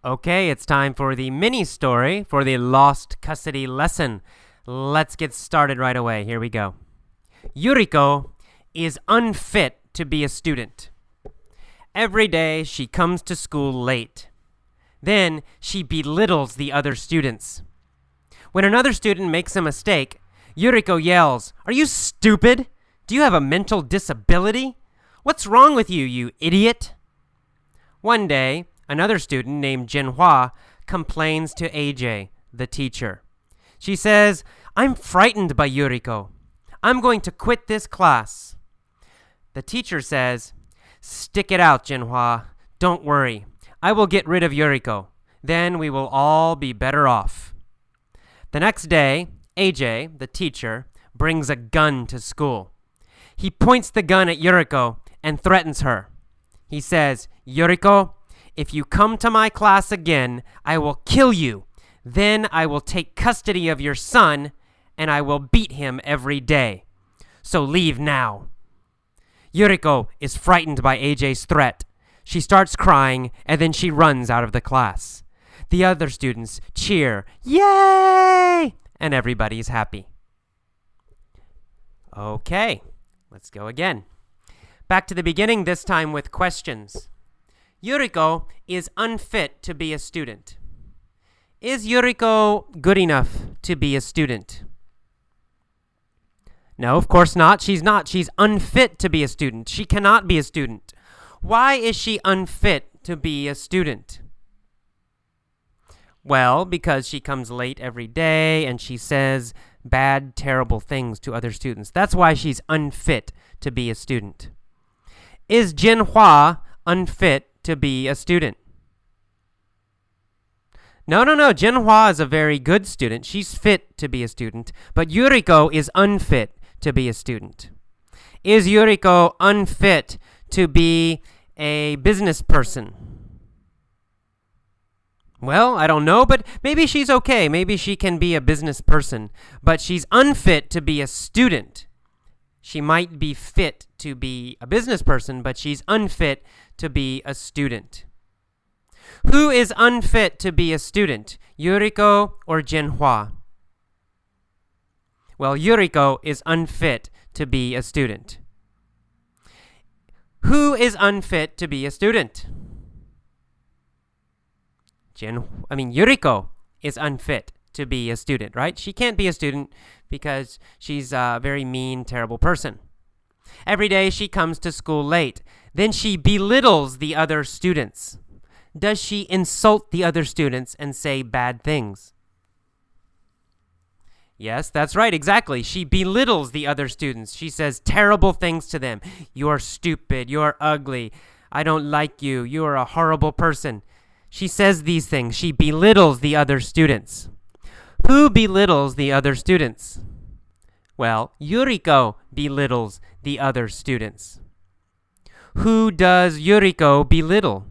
Okay, it's time for the mini story for the lost custody lesson. Let's get started right away. Here we go. Yuriko is unfit to be a student. Every day she comes to school late. Then she belittles the other students. When another student makes a mistake, Yuriko yells, "Are you stupid? Do you have a mental disability? What's wrong with you, you idiot?" One day, another student named Jinhua complains to AJ, the teacher. She says, "I'm frightened by Yuriko. I'm going to quit this class." The teacher says, "Stick it out, Jinhua. Don't worry. I will get rid of Yuriko. Then we will all be better off." The next day, AJ, the teacher, brings a gun to school. He points the gun at Yuriko and threatens her. He says, "Yuriko, if you come to my class again, I will kill you. Then I will take custody of your son, and I will beat him every day. So leave now." Yuriko is frightened by AJ's threat. She starts crying, and then she runs out of the class. The other students cheer, "Yay!" and everybody's happy. Okay, let's go again. Back to the beginning, this time with questions. Yuriko is unfit to be a student. Is Yuriko good enough to be a student? No, of course not. She's not. She's unfit to be a student. She cannot be a student. Why is she unfit to be a student? Well, because she comes late every day and she says bad, terrible things to other students. That's why she's unfit to be a student. Is Jinhua unfit to be a student? No. Jinhua is a very good student. She's fit to be a student. But Yuriko is unfit to be a student. Is Yuriko unfit to be a business person? Well, I don't know, but maybe she's okay. Maybe she can be a business person. But she's unfit to be a student. She might be fit to be a business person, but she's unfit to be a student. Who is unfit to be a student, Yuriko or Jinhua? Well, Yuriko is unfit to be a student. Who is unfit to be a student? Yuriko is unfit to be a student, right? She can't be a student because she's a very mean, terrible person. Every day she comes to school late. Then she belittles the other students. Does she insult the other students and say bad things? Yes, that's right, exactly. She belittles the other students. She says terrible things to them. "You're stupid. You're ugly. I don't like you. You are a horrible person." She says these things. She belittles the other students. Who belittles the other students? Well, Yuriko belittles the other students. Who does Yuriko belittle?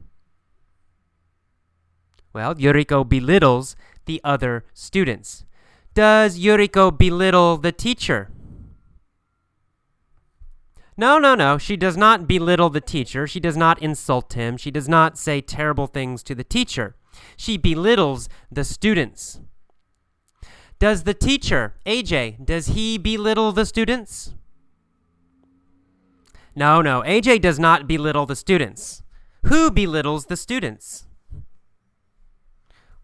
Well, Yuriko belittles the other students. Does Yuriko belittle the teacher? No. She does not belittle the teacher. She does not insult him. She does not say terrible things to the teacher. She belittles the students. Does the teacher, AJ, does he belittle the students? No. AJ does not belittle the students. Who belittles the students?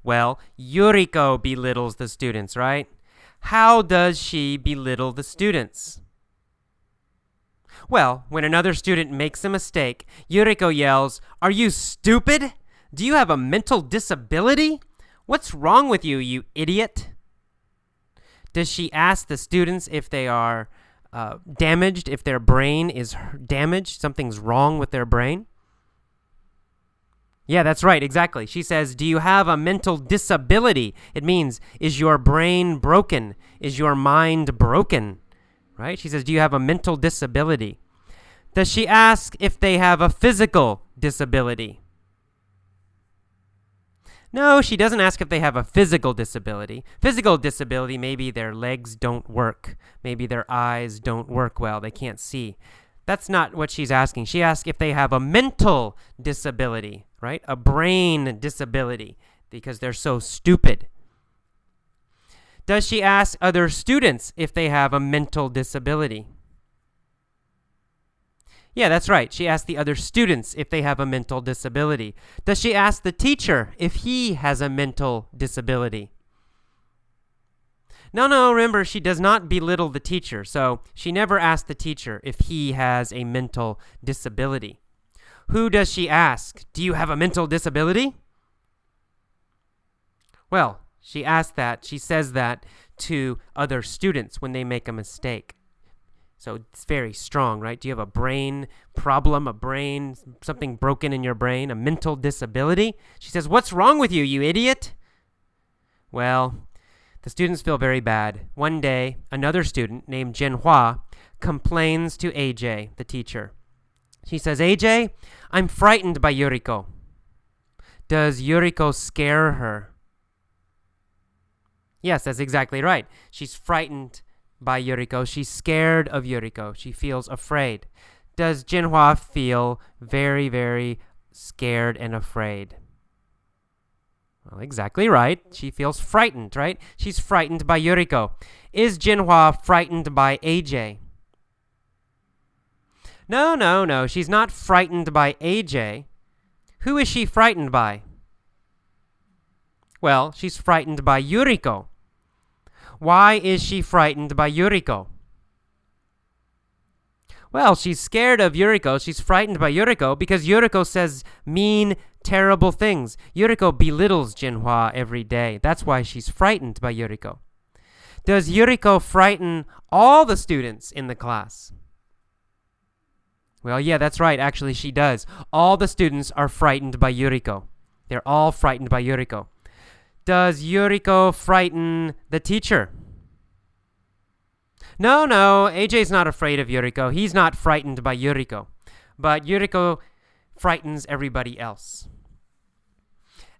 Well, Yuriko belittles the students, right? How does she belittle the students? Well, when another student makes a mistake, Yuriko yells, "Are you stupid? Do you have a mental disability? What's wrong with you, you idiot?" Does she ask the students if they are damaged, if their brain is damaged, something's wrong with their brain? Yeah, that's right, exactly. She says, "Do you have a mental disability?" It means, is your brain broken? Is your mind broken? Right? She says, "Do you have a mental disability?" Does she ask if they have a physical disability? No, she doesn't ask if they have a physical disability. Physical disability, maybe their legs don't work. Maybe their eyes don't work well. They can't see. That's not what she's asking. She asks if they have a mental disability, right? A brain disability because they're so stupid. Does she ask other students if they have a mental disability? Yeah, that's right. She asked the other students if they have a mental disability. Does she ask the teacher if he has a mental disability? No, remember, she does not belittle the teacher, so she never asked the teacher if he has a mental disability. Who does she ask? Do you have a mental disability? Well, she says that to other students when they make a mistake. So it's very strong, right? Do you have a brain problem, something broken in your brain, a mental disability? She says, "What's wrong with you, you idiot?" Well, the students feel very bad. One day, another student named Jinhua complains to AJ, the teacher. She says, "AJ, I'm frightened by Yuriko." Does Yuriko scare her? Yes, that's exactly right. She's frightened by Yuriko. She's scared of Yuriko. She feels afraid. Does Jinhua feel very, very scared and afraid? Well, exactly right. She feels frightened, right? She's frightened by Yuriko. Is Jinhua frightened by AJ? No. She's not frightened by AJ. Who is she frightened by? Well, she's frightened by Yuriko. Why is she frightened by Yuriko? Well, she's scared of Yuriko. She's frightened by Yuriko because Yuriko says mean, terrible things. Yuriko belittles Jinhua every day. That's why she's frightened by Yuriko. Does Yuriko frighten all the students in the class? Well, yeah, that's right. Actually, she does. All the students are frightened by Yuriko. They're all frightened by Yuriko. Does Yuriko frighten the teacher? No, AJ's not afraid of Yuriko. He's not frightened by Yuriko. But Yuriko frightens everybody else.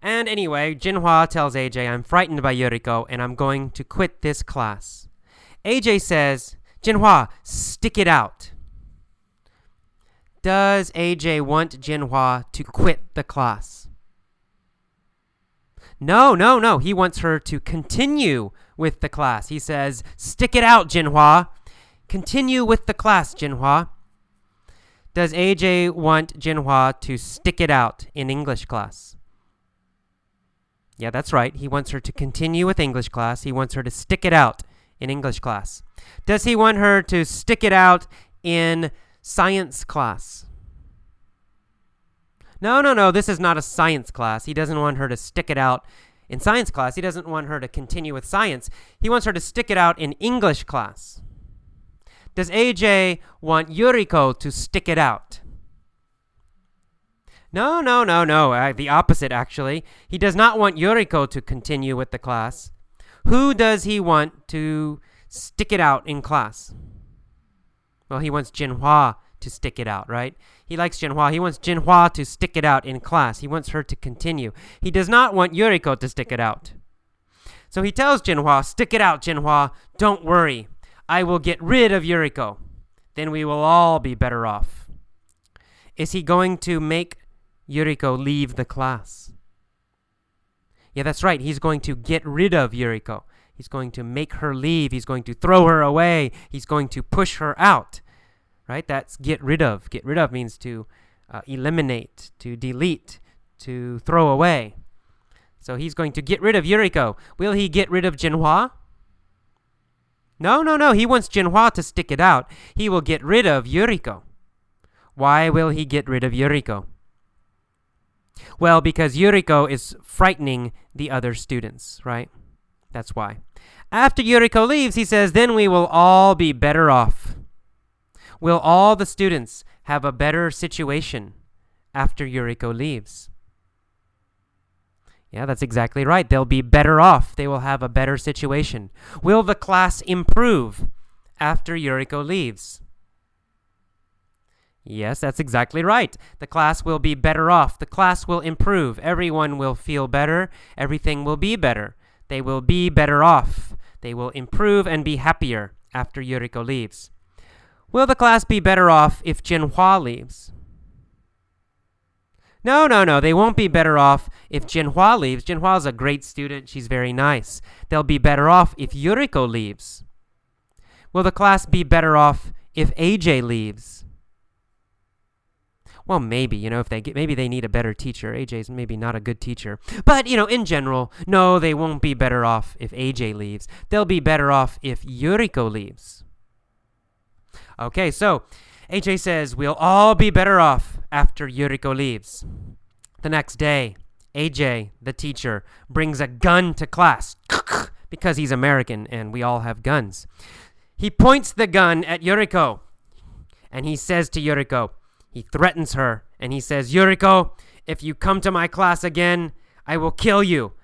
And anyway, Jinhua tells AJ, "I'm frightened by Yuriko and I'm going to quit this class." AJ says, "Jinhua, stick it out." Does AJ want Jinhua to quit the class? No. He wants her to continue with the class. He says, "Stick it out, Jinhua. Continue with the class, Jinhua." Does AJ want Jinhua to stick it out in English class? Yeah, that's right. He wants her to continue with English class. He wants her to stick it out in English class. Does he want her to stick it out in science class? No. This is not a science class. He doesn't want her to stick it out in science class. He doesn't want her to continue with science. He wants her to stick it out in English class. Does AJ want Yuriko to stick it out? No. The opposite, actually. He does not want Yuriko to continue with the class. Who does he want to stick it out in class? Well, he wants Jinhua to stick it out, right? He likes Jinhua. He wants Jinhua to stick it out in class. He wants her to continue. He does not want Yuriko to stick it out. So he tells Jinhua, "Stick it out, Jinhua. Don't worry. I will get rid of Yuriko. Then we will all be better off." Is he going to make Yuriko leave the class? Yeah, that's right. He's going to get rid of Yuriko. He's going to make her leave. He's going to throw her away. He's going to push her out. Right? That's get rid of. Get rid of means to eliminate, to delete, to throw away. So he's going to get rid of Yuriko. Will he get rid of Jinhua? No. He wants Jinhua to stick it out. He will get rid of Yuriko. Why will he get rid of Yuriko? Well, because Yuriko is frightening the other students, right? That's why. After Yuriko leaves, he says, "Then we will all be better off." Will all the students have a better situation after Yuriko leaves? Yeah, that's exactly right. They'll be better off. They will have a better situation. Will the class improve after Yuriko leaves? Yes, that's exactly right. The class will be better off. The class will improve. Everyone will feel better. Everything will be better. They will be better off. They will improve and be happier after Yuriko leaves. Will the class be better off if Jinhua leaves? No, no, no. They won't be better off if Jinhua leaves. Jinhua's a great student. She's very nice. They'll be better off if Yuriko leaves. Will the class be better off if AJ leaves? Well, maybe, maybe they need a better teacher. AJ's maybe not a good teacher. But, in general, no, they won't be better off if AJ leaves. They'll be better off if Yuriko leaves. Okay, so AJ says we'll all be better off after Yuriko leaves. The next day, AJ, the teacher, brings a gun to class because he's American and we all have guns. He points the gun at Yuriko and he says to Yuriko, he threatens her and he says, Yuriko, if you come to my class again, I will kill you.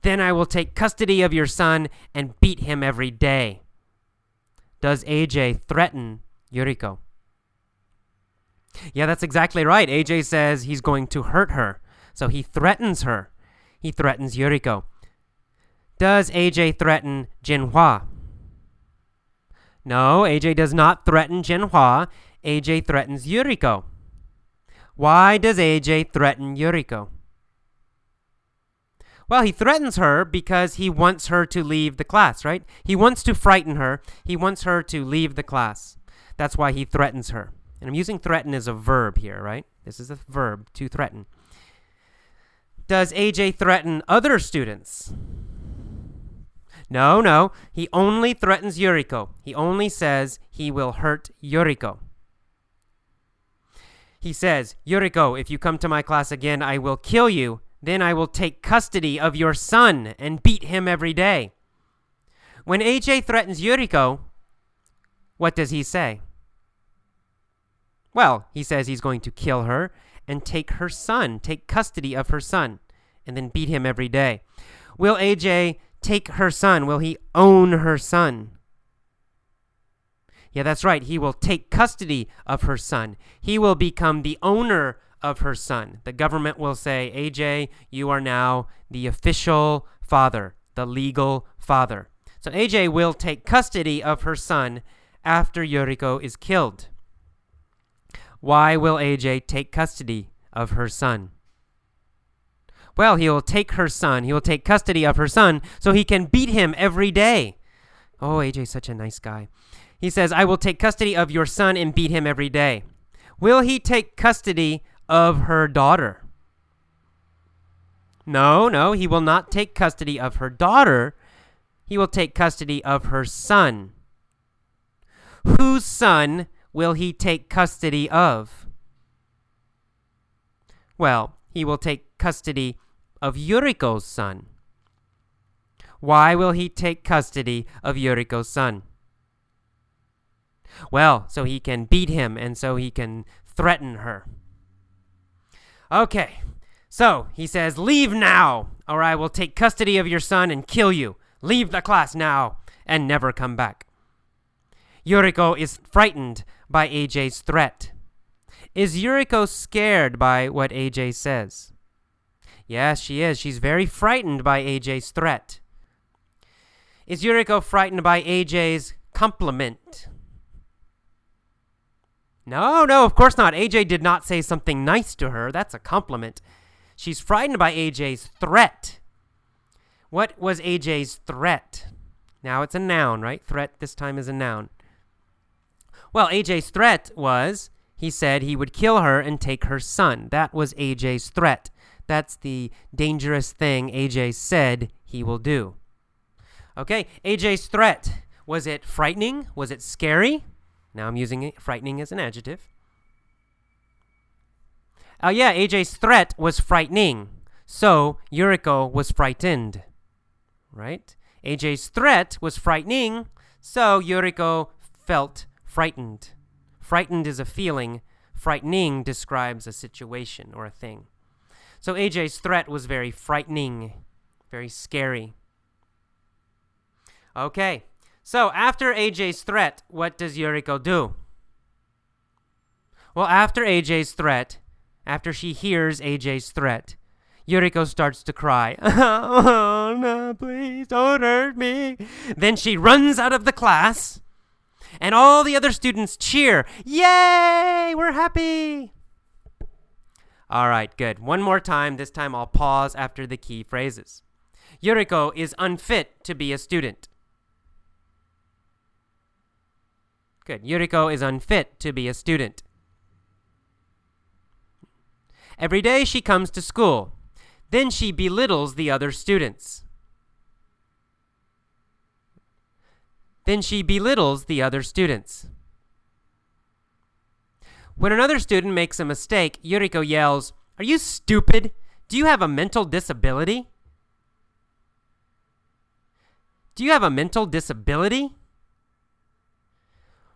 Then I will take custody of your son and beat him every day. Does AJ threaten Yuriko? Yeah, that's exactly right. AJ says he's going to hurt her. So he threatens her. He threatens Yuriko. Does AJ threaten Jinhua? No, AJ does not threaten Jinhua. AJ threatens Yuriko. Why does AJ threaten Yuriko? Well, he threatens her because he wants her to leave the class, right? He wants to frighten her. He wants her to leave the class. That's why he threatens her. And I'm using threaten as a verb here, right? This is a verb, to threaten. Does AJ threaten other students? No. He only threatens Yuriko. He only says he will hurt Yuriko. He says, Yuriko, if you come to my class again, I will kill you. Then I will take custody of your son and beat him every day. When AJ threatens Yuriko, what does he say? Well, he says he's going to kill her and take custody of her son, and then beat him every day. Will AJ take her son? Will he own her son? Yeah, that's right. He will take custody of her son. He will become the owner of her son. The government will say, AJ, you are now the official father, the legal father. So AJ will take custody of her son after Yuriko is killed. Why will AJ take custody of her son? Well, he will take custody of her son so he can beat him every day. Oh, AJ's such a nice guy. He says, I will take custody of your son and beat him every day. Will he take custody of her daughter? No, he will not take custody of her daughter. He will take custody of her son. Whose son will he take custody of? Well, he will take custody of Yuriko's son. Why will he take custody of Yuriko's son? Well, so he can beat him and so he can threaten her. Okay, so he says, leave now, or I will take custody of your son and kill you. Leave the class now and never come back. Yuriko is frightened by AJ's threat. Is Yuriko scared by what AJ says? Yes, she is. She's very frightened by AJ's threat. Is Yuriko frightened by AJ's compliment? No, of course not. AJ did not say something nice to her. That's a compliment. She's frightened by AJ's threat. What was AJ's threat? Now it's a noun, right? Threat this time is a noun. Well, AJ's threat was, he said he would kill her and take her son. That was AJ's threat. That's the dangerous thing AJ said he will do. Okay, AJ's threat. Was it frightening? Was it scary? Now I'm using frightening as an adjective. Yeah, AJ's threat was frightening. So Yuriko was frightened. Right? AJ's threat was frightening. So Yuriko felt frightened. Frightened is a feeling. Frightening describes a situation or a thing. So AJ's threat was very frightening. Very scary. Okay. So, after AJ's threat, what does Yuriko do? Well, after AJ's threat, after she hears AJ's threat, Yuriko starts to cry. Oh, no, please don't hurt me. Then she runs out of the class, and all the other students cheer. Yay, we're happy. All right, good. One more time. This time I'll pause after the key phrases. Yuriko is unfit to be a student. Good. Yuriko is unfit to be a student. Every day she comes to school. Then she belittles the other students. Then she belittles the other students. When another student makes a mistake, Yuriko yells, "Are you stupid? Do you have a mental disability? Do you have a mental disability?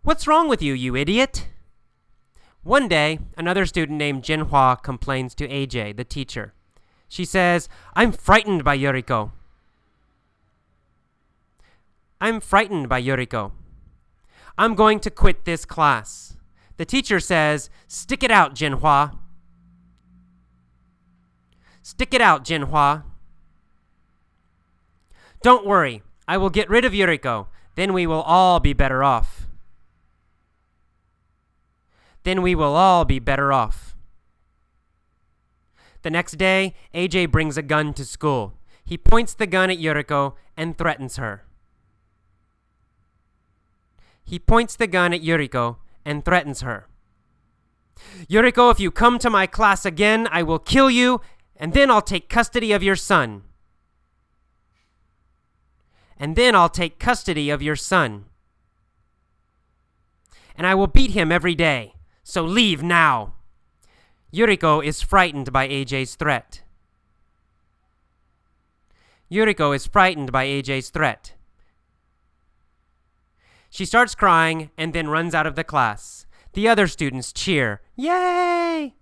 What's wrong with you, you idiot?" One day, another student named Jinhua complains to AJ, the teacher. She says, "I'm frightened by Yuriko. I'm frightened by Yuriko. I'm going to quit this class." The teacher says, "Stick it out, Jinhua. Stick it out, Jinhua. Don't worry, I will get rid of Yuriko. Then we will all be better off. Then we will all be better off." The next day, AJ brings a gun to school. He points the gun at Yuriko and threatens her. He points the gun at Yuriko and threatens her. "Yuriko, if you come to my class again, I will kill you, and then I'll take custody of your son. And then I'll take custody of your son. And I will beat him every day. So leave now." Yuriko is frightened by AJ's threat. Yuriko is frightened by AJ's threat. She starts crying and then runs out of the class. The other students cheer. Yay!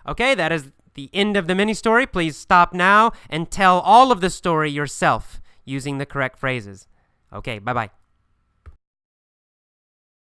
Okay, that is the end of the mini story. Please stop now and tell all of the story yourself using the correct phrases. Okay, bye-bye.